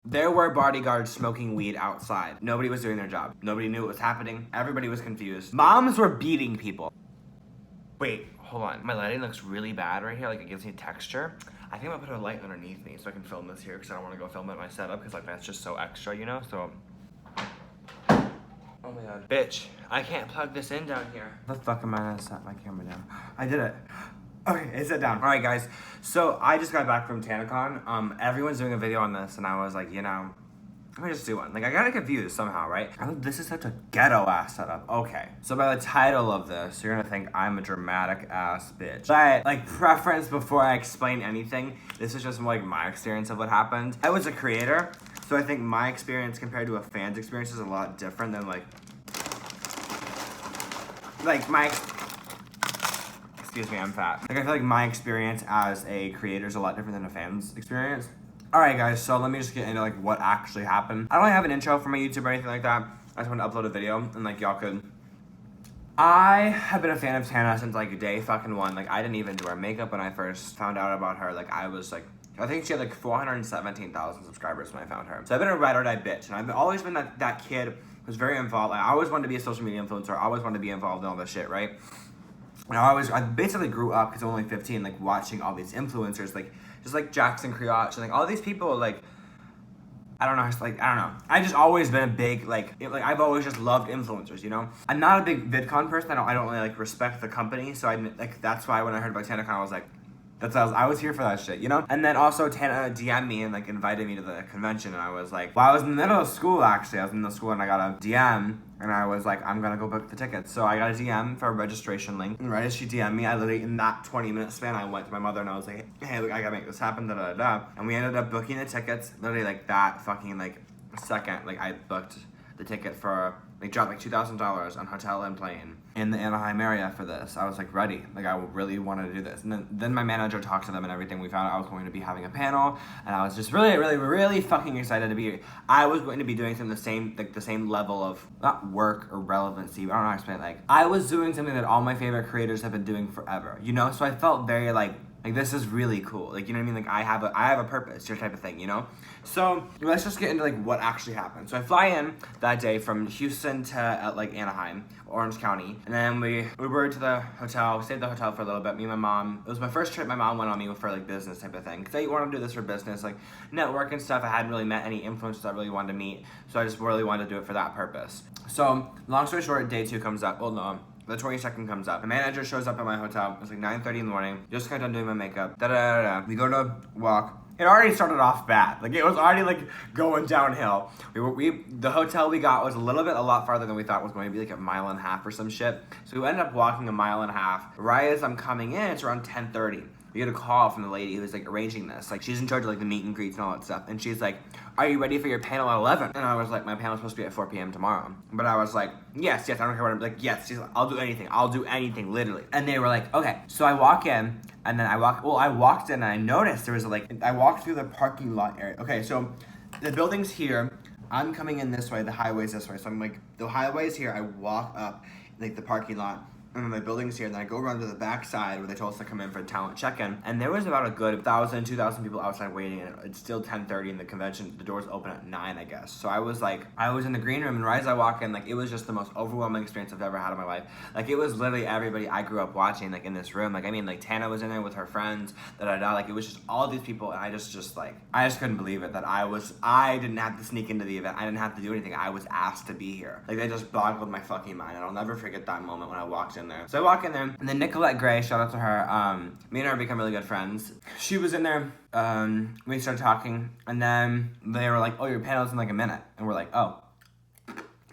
There were bodyguards smoking weed outside. Nobody was doing their job. Nobody knew what was happening. Everybody was confused. Moms were beating people. Wait, hold on. My lighting looks really bad right here. Like, it gives me texture. I think I'm gonna put a light underneath me so I can film this here because I don't want to go film it at my setup because, like, that's just so extra, you know? So, oh my god. Bitch, I can't plug this in down here. The fuck am I gonna set my camera down? I did it. Okay, it's set down. All right, guys. So I just got back from TanaCon. Everyone's doing a video on this, and I was like, you know, let me just do one. Like, I got confused somehow, right? This is such a ghetto-ass setup. Okay. So by the title of this, you're gonna think I'm a dramatic-ass bitch. But, like, preference before I explain anything, this is just, like, my experience of what happened. I was a creator, so I think my experience compared to a fan's experience is a lot different than, like my... Excuse me, I'm fat. Like, I feel like my experience as a creator is a lot different than a fan's experience. All right, guys, so let me just get into, like, what actually happened. I don't really have an intro for my YouTube or anything like that. I just want to upload a video, and, like, y'all could... I have been a fan of Tana since, like, day fucking one. Like, I didn't even do her makeup when I first found out about her. Like, I was, like... I think she had, like, 417,000 subscribers when I found her. So I've been a ride or die bitch, and I've always been that kid who's very involved. Like, I always wanted to be a social media influencer. I always wanted to be involved in all this shit, right? And I basically grew up, because I'm only 15, like, watching all these influencers, like, just like Jackson Creotch, and like all these people, like, I don't know, I don't know. I just always been a big, like I've always just loved influencers, you know? I'm not a big VidCon person. I don't really, like, respect the company, so that's why when I heard about TanaCon, I was like, I was here for that shit, you know? And then also Tana DM'd me and, like, invited me to the convention, and I was like, well, I was in the middle of school, actually. I was in the school, and I got a DM, and I was like, I'm gonna go book the tickets. So I got a DM for a registration link, and right as she DM'd me, I literally, in that 20-minute span, I went to my mother, and I was like, hey, look, I gotta make this happen, da-da-da-da. And we ended up booking the tickets, literally, like, that fucking, like, second. Like, I booked the ticket for, like, dropped, like, $2,000 on hotel and plane in the Anaheim area for this. I was, like, ready. Like, I really wanted to do this. And then my manager talked to them and everything. We found out I was going to be having a panel, and I was just really, really, really fucking excited to be here. I was going to be doing something the same level of, not work or relevancy, but I don't know how to explain it. Like, I was doing something that all my favorite creators have been doing forever, you know? So I felt very, like, this is really cool. Like, you know what I mean? Like, I have a purpose, your type of thing, you know? So let's just get into, like, what actually happened. So I fly in that day from Houston to, like, Anaheim, Orange County. And then we Ubered to the hotel. We stayed at the hotel for a little bit. Me and my mom. It was my first trip my mom went on me for, like, business type of thing. Because I wanted to do this for business, like, network and stuff. I hadn't really met any influencers I really wanted to meet. So I just really wanted to do it for that purpose. So, long story short, day 2 comes up. Well, no. The 22nd comes up. The manager shows up at my hotel. It's like 9:30 in the morning. Just got done doing my makeup. Da-da-da-da. We go to walk. It already started off bad. Like, it was already, like, going downhill. The hotel we got was a lot farther than we thought. It was going to be like a mile and a half or some shit. So we ended up walking a mile and a half. Right as I'm coming in, it's around 10:30. We get a call from the lady who was, like, arranging this. Like, she's in charge of, like, the meet and greets and all that stuff. And she's like, are you ready for your panel at 11? And I was like, my panel's supposed to be at 4 p.m. tomorrow. But I was like, yes, I don't care what I'm like, yes. She's like, I'll do anything, literally. And they were like, okay. So I walk in, and then I walked in, and I noticed there was, like, I walked through the parking lot area. Okay, so the building's here. I'm coming in this way, the highway's this way. So I'm like, the highway's here. I walk up, like, the parking lot. And then my building's here, and then I go around to the back side where they told us to come in for a talent check-in. And there was about a good 1,000, 2,000 people outside waiting, and it's still 10:30, and the convention, the doors open at 9, I guess. So I was in the green room, and right as I walk in, like, it was just the most overwhelming experience I've ever had in my life. Like, it was literally everybody I grew up watching, like, in this room. Like, I mean, like, Tana was in there with her friends, da-da-da. Like, it was just all these people, and I just couldn't believe it that I didn't have to sneak into the event. I didn't have to do anything. I was asked to be here. Like, they just boggled my fucking mind, and I'll never forget that moment when I walked in there. So I walk in there, and then Nicolette Gray, shout out to her, me and her become really good friends. She was in there, we started talking, and then they were like, oh, your panel's in like a minute, and we're like, oh.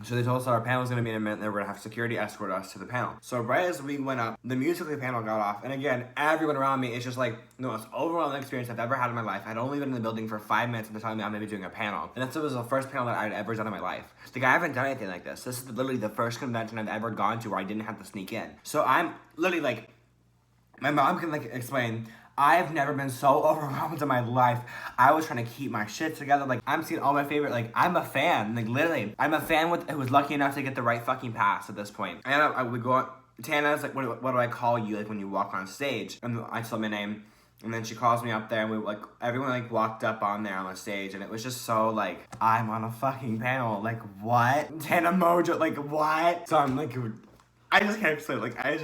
So they told us our panel was going to be in a minute, and they were going to have security escort us to the panel. So right as we went up, the music of the panel got off, and again, everyone around me is just like, the most overwhelming experience I've ever had in my life. I'd only been in the building for 5 minutes, and they're telling me I'm going to be doing a panel. And this was the first panel that I'd ever done in my life. Like, I haven't done anything like this. This is literally the first convention I've ever gone to where I didn't have to sneak in. So I'm literally like, my mom can, like, explain, I've never been so overwhelmed in my life. I was trying to keep my shit together. Like, I'm seeing all my favorite, like, I'm a fan. Like, literally, I'm a fan who was lucky enough to get the right fucking pass at this point. And we go on, Tana's like, what do I call you, like, when you walk on stage? And I told my name. And then she calls me up there, and we like everyone like walked up on there on the stage, and it was just so like I'm on a fucking panel, like what? Tana Mojo, like what? So I'm like, I just can't explain. Like I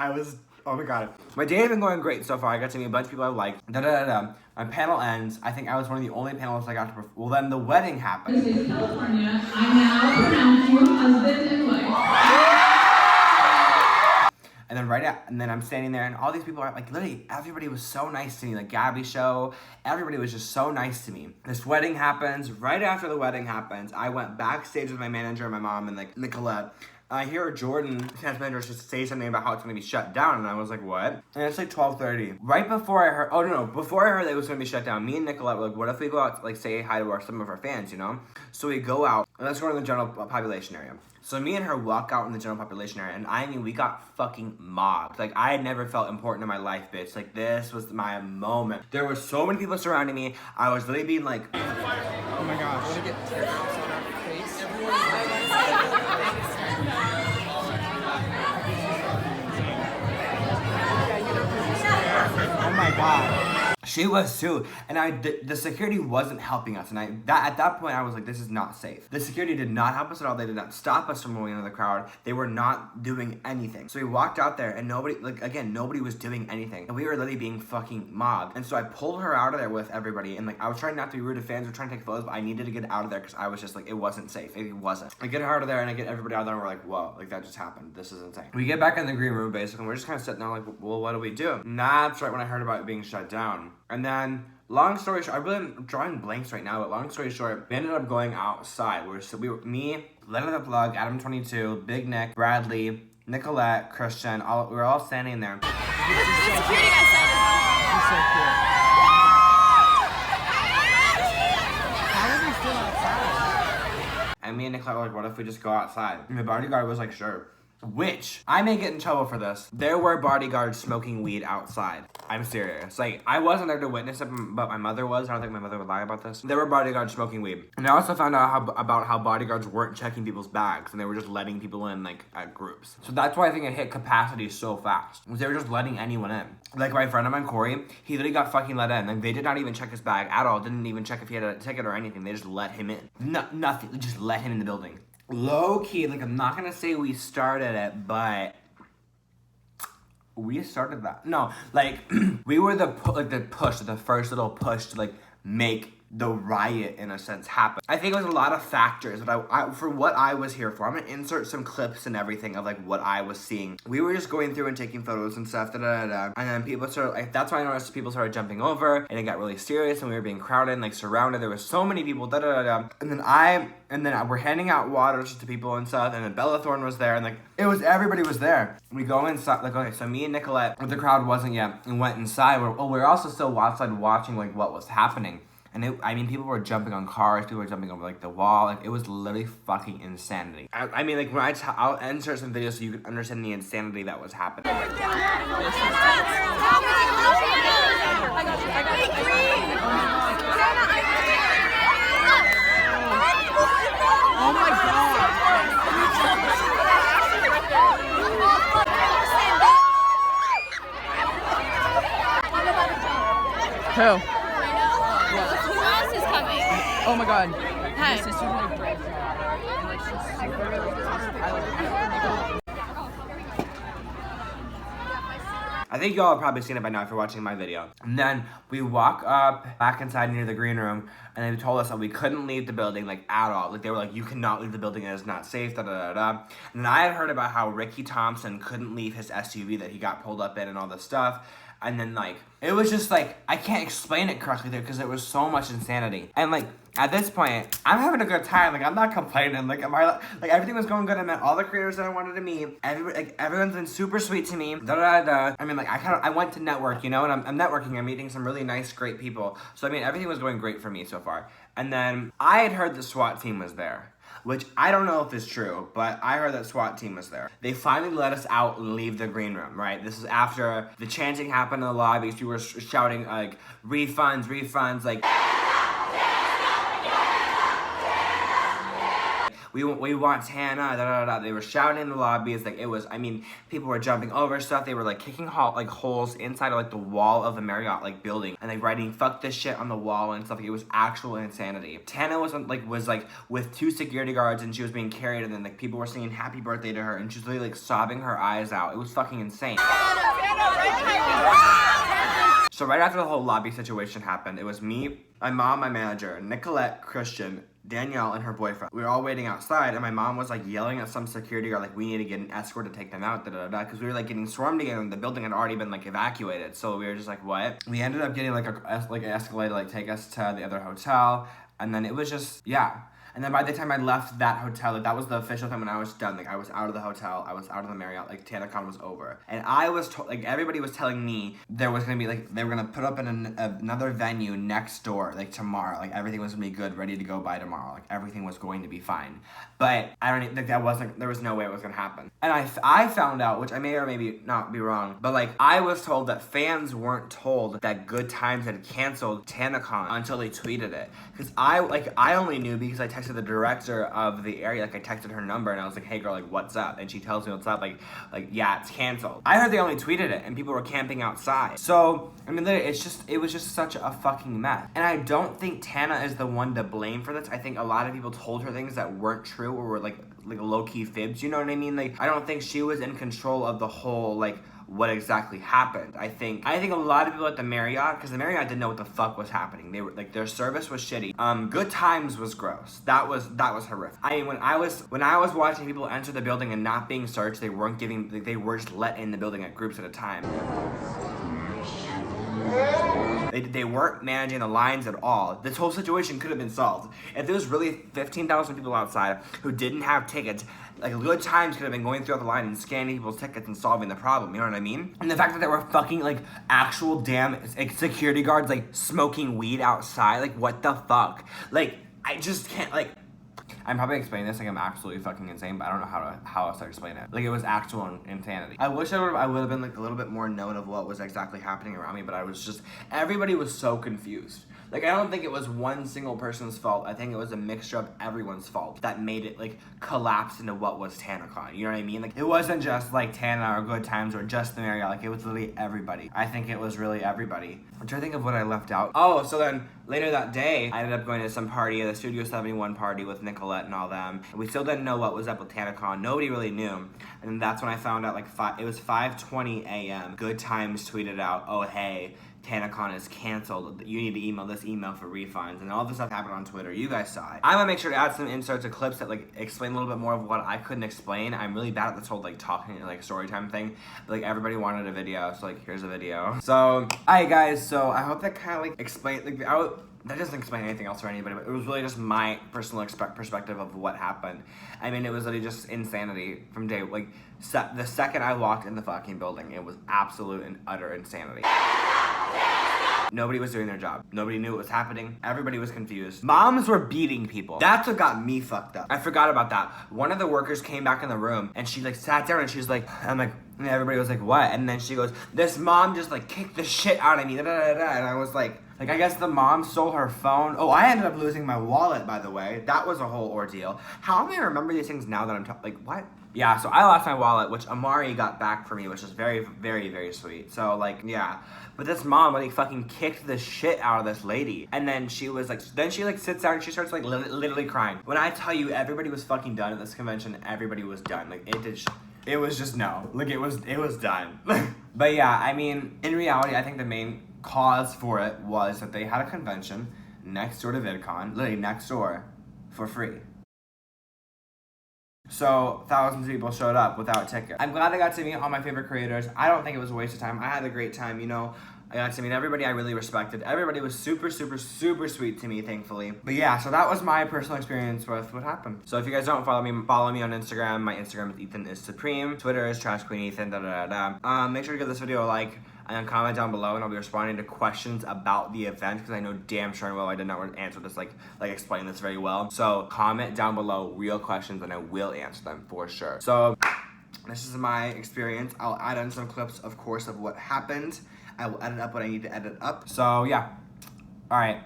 was. Oh my god. My day has been going great so far. I got to meet a bunch of people I like. My panel ends. I think I was one of the only panelists I got to perform. Well, then the wedding happened. This is California. I now pronounce you husband and wife. And then and then I'm standing there, and all these people are like, literally, everybody was so nice to me. Like Gabby's show, everybody was just so nice to me. This wedding happens. Right after the wedding happens, I went backstage with my manager and my mom and like Nicolette. I hear Jordan, the dance manager, just say something about how it's gonna be shut down, and I was like, what? And it's like 12:30. Right before I heard, before I heard that it was gonna be shut down, me and Nicolette were like, what if we go out to like say hi to some of our fans, you know? So we go out, and let's go to the general population area. So me and her walk out in the general population area, and I mean, we got fucking mobbed. Like, I had never felt important in my life, bitch. Like, this was my moment. There were so many people surrounding me. I was literally being like, oh my gosh. I wanna get teardrops on our face. Oh my god. She was too, and the security wasn't helping us, and at that point I was like, this is not safe. The security did not help us at all. They did not stop us from moving into the crowd. They were not doing anything. So we walked out there, and nobody was doing anything, and we were literally being fucking mobbed. And so I pulled her out of there with everybody, and like I was trying not to be rude to fans, we were trying to take photos, but I needed to get out of there because I was just like, it wasn't safe. It wasn't. I get her out of there, and I get everybody out of there, and we're like, whoa, like that just happened. This is insane. We get back in the green room basically, and we're just kind of sitting there like, well, what do we do? And that's right when I heard about it being shut down. And then, long story short, I really am drawing blanks right now, but long story short, we ended up going outside. We were me, Lennon the Plug, Adam22, Big Nick, Bradley, Nicolette, Christian, we were all standing there. The security guy said He's so cute. How are we still outside? And me and Nicolette were like, what if we just go outside? And the bodyguard was like, sure. Which, I may get in trouble for this. There were bodyguards smoking weed outside. I'm serious. Like, I wasn't there to witness it, but my mother was. I don't think my mother would lie about this. There were bodyguards smoking weed. And I also found out about how bodyguards weren't checking people's bags, and they were just letting people in, like, at groups. So that's why I think it hit capacity so fast. Was they were just letting anyone in. Like, my friend of mine, Corey, he literally got fucking let in. Like, they did not even check his bag at all. Didn't even check if he had a ticket or anything. They just let him in. Nothing. They just let him in the building. Low key, like, I'm not gonna say we started it, but we started that. No, like, we were the first little push to, like, make the riot, in a sense, happen. I think it was a lot of factors, but for what I was here for, I'm gonna insert some clips and everything of, like, what I was seeing. We were just going through and taking photos and stuff, and then people started, like, that's why I noticed people started jumping over, and it got really serious, and we were being crowded and, like, surrounded. There was so many people, and then we're handing out waters to people and stuff, and then Bella Thorne was there, and, like, everybody was there. We go inside, like, okay, so me and Nicolette, but the crowd wasn't yet, and went inside. We were also still outside watching, like, what was happening. And people were jumping on cars, people were jumping over, like, the wall. Like, it was literally fucking insanity. I mean, like, I'll insert some videos so you can understand the insanity that was happening. Oh my god! Who? Who else is coming? Oh my god. Hi. My sister did a great job. And like she's super I think y'all have probably seen it by now if you're watching my video. And then we walk up back inside near the green room, and they told us that we couldn't leave the building, like, at all. Like, they were like, you cannot leave the building, it is not safe, da da da da. And then I had heard about how Ricky Thompson couldn't leave his SUV that he got pulled up in and all this stuff. And then, like, it was just, like, I can't explain it correctly there because there was so much insanity. And, like, at this point, I'm having a good time. Like, I'm not complaining. Like, everything was going good. I met all the creators that I wanted to meet. Everyone's been super sweet to me. Da da da. I mean, like, I went to network, you know, and I'm networking. I'm meeting some really nice, great people. So, I mean, everything was going great for me so far. And then I had heard the SWAT team was there, which I don't know if it's true, but I heard that SWAT team was there. They finally let us out and leave the green room, right? This is after the chanting happened in the lobby. People were shouting, like, refunds, like... we want Tana, da da da. They were shouting in the lobbies, like it was, I mean, people were jumping over stuff. They were like kicking like holes inside of like the wall of the Marriott like building and like writing "fuck this shit" on the wall and stuff. Like, it was actual insanity. Tana was like with 2 security guards and she was being carried, and then like people were singing happy birthday to her and she was really like sobbing her eyes out. It was fucking insane. So right after the whole lobby situation happened, it was me, my mom, my manager, Nicolette, Christian, Danielle, and her boyfriend. We were all waiting outside, and my mom was like yelling at some security guard, like, we need to get an escort to take them out, da da da, because we were like getting swarmed again, and the building had already been like evacuated. So we were just like, what? We ended up getting like an Escalade to like take us to the other hotel, and then it was just, yeah. And then by the time I left that hotel, like, that was the official time when I was done. Like, I was out of the hotel, I was out of the Marriott, like, TanaCon was over. And I was told, like, everybody was telling me there was gonna be, like, they were gonna put up in another venue next door, like, tomorrow. Like, everything was gonna be good, ready to go by tomorrow. Like, everything was going to be fine. But I don't, like, there was no way it was gonna happen. And I found out, which I may or maybe not be wrong, but, like, I was told that fans weren't told that Good Times had canceled TanaCon until they tweeted it. Because I only knew because I texted the director of the area, like, I texted her number and I was like, hey girl, like, what's up? And she tells me what's up, like yeah, it's canceled. I heard they only tweeted it and people were camping outside. So I mean, literally, it was just such a fucking mess. And I don't think Tana is the one to blame for this. I think a lot of people told her things that weren't true or were like low-key fibs, you know what I mean? Like, I don't think she was in control of the whole, like, what exactly happened. I think a lot of people at the Marriott, because the Marriott didn't know what the fuck was happening. They were like, their service was shitty. Good Times was gross. That was horrific. I mean, when I was watching people enter the building and not being searched, they were just let in the building at groups at a time. They weren't managing the lines at all. This whole situation could have been solved. If there was really 15,000 people outside who didn't have tickets, like, Good Times could have been going through the line and scanning people's tickets and solving the problem, you know what I mean? And the fact that there were fucking, like, actual damn, like, security guards, like, smoking weed outside, like, what the fuck? Like, I just can't, like, I'm probably explaining this like I'm absolutely fucking insane, but I don't know how else to explain it. Like, it was actual insanity. I wish I would have been like a little bit more known of what was exactly happening around me, but I was just, everybody was so confused. Like, I don't think it was one single person's fault. I think it was a mixture of everyone's fault that made it, like, collapse into what was TanaCon. You know what I mean? Like, it wasn't just, like, Tana or Good Times or just the Marriott. Like, it was literally everybody. I think it was really everybody. I'm trying to think of what I left out. Oh, so then later that day, I ended up going to some party, the Studio 71 party with Nicolette and all them. We still didn't know what was up with TanaCon. Nobody really knew. And that's when I found out, like, it was 5:20 a.m. Good Times tweeted out, oh, hey, TanaCon is canceled. You need to email this email for refunds. And all this stuff happened on Twitter. You guys saw it. I'm gonna make sure to add some inserts or clips that, like, explain a little bit more of what I couldn't explain. I'm really bad at this whole, like, talking, like, story time thing. But, like, everybody wanted a video, so, like, here's a video. So, alright guys, so I hope that kind of, like, explain, like, that doesn't explain anything else for anybody, but it was really just my personal perspective of what happened. I mean, it was literally just insanity from day, like, the second I walked in the fucking building, it was absolute and utter insanity. Nobody was doing their job. Nobody knew what was happening. Everybody was confused. Moms were beating people. That's what got me fucked up. I forgot about that. One of the workers came back in the room and she, like, sat down and she's like, I'm like, and everybody was like, what? And then she goes, this mom just, like, kicked the shit out of me, da da da da. And I was like, I guess the mom stole her phone. Oh, I ended up losing my wallet, by the way. That was a whole ordeal. How am I remember these things now that I'm like, what? Yeah, so I lost my wallet, which Amari got back for me, which is very, very, very sweet. So, like, yeah. But this mom, like, fucking kicked the shit out of this lady. And then she was like, then she, like, sits down and she starts, like, literally crying. When I tell you everybody was fucking done at this convention, everybody was done. Like, it was just no. Like, it was done. But yeah, I mean, in reality, I think the main cause for it was that they had a convention next door to VidCon, literally next door, for free. So thousands of people showed up without tickets. I'm glad I got to meet all my favorite creators. I don't think it was a waste of time. I had a great time, you know. I got to meet everybody I really respected. Everybody was super, super, super sweet to me, thankfully. But yeah, so that was my personal experience with what happened. So if you guys don't follow me on Instagram. My Instagram is Ethan is Supreme. Twitter is Trash Queen Ethan, da da da da. Make sure to give this video a like and comment down below, and I'll be responding to questions about the event because I know damn sure well I did not answer this, like explain this very well. So comment down below real questions and I will answer them for sure. So this is my experience. I'll add in some clips, of course, of what happened. I will edit up what I need to edit up. So yeah, all right.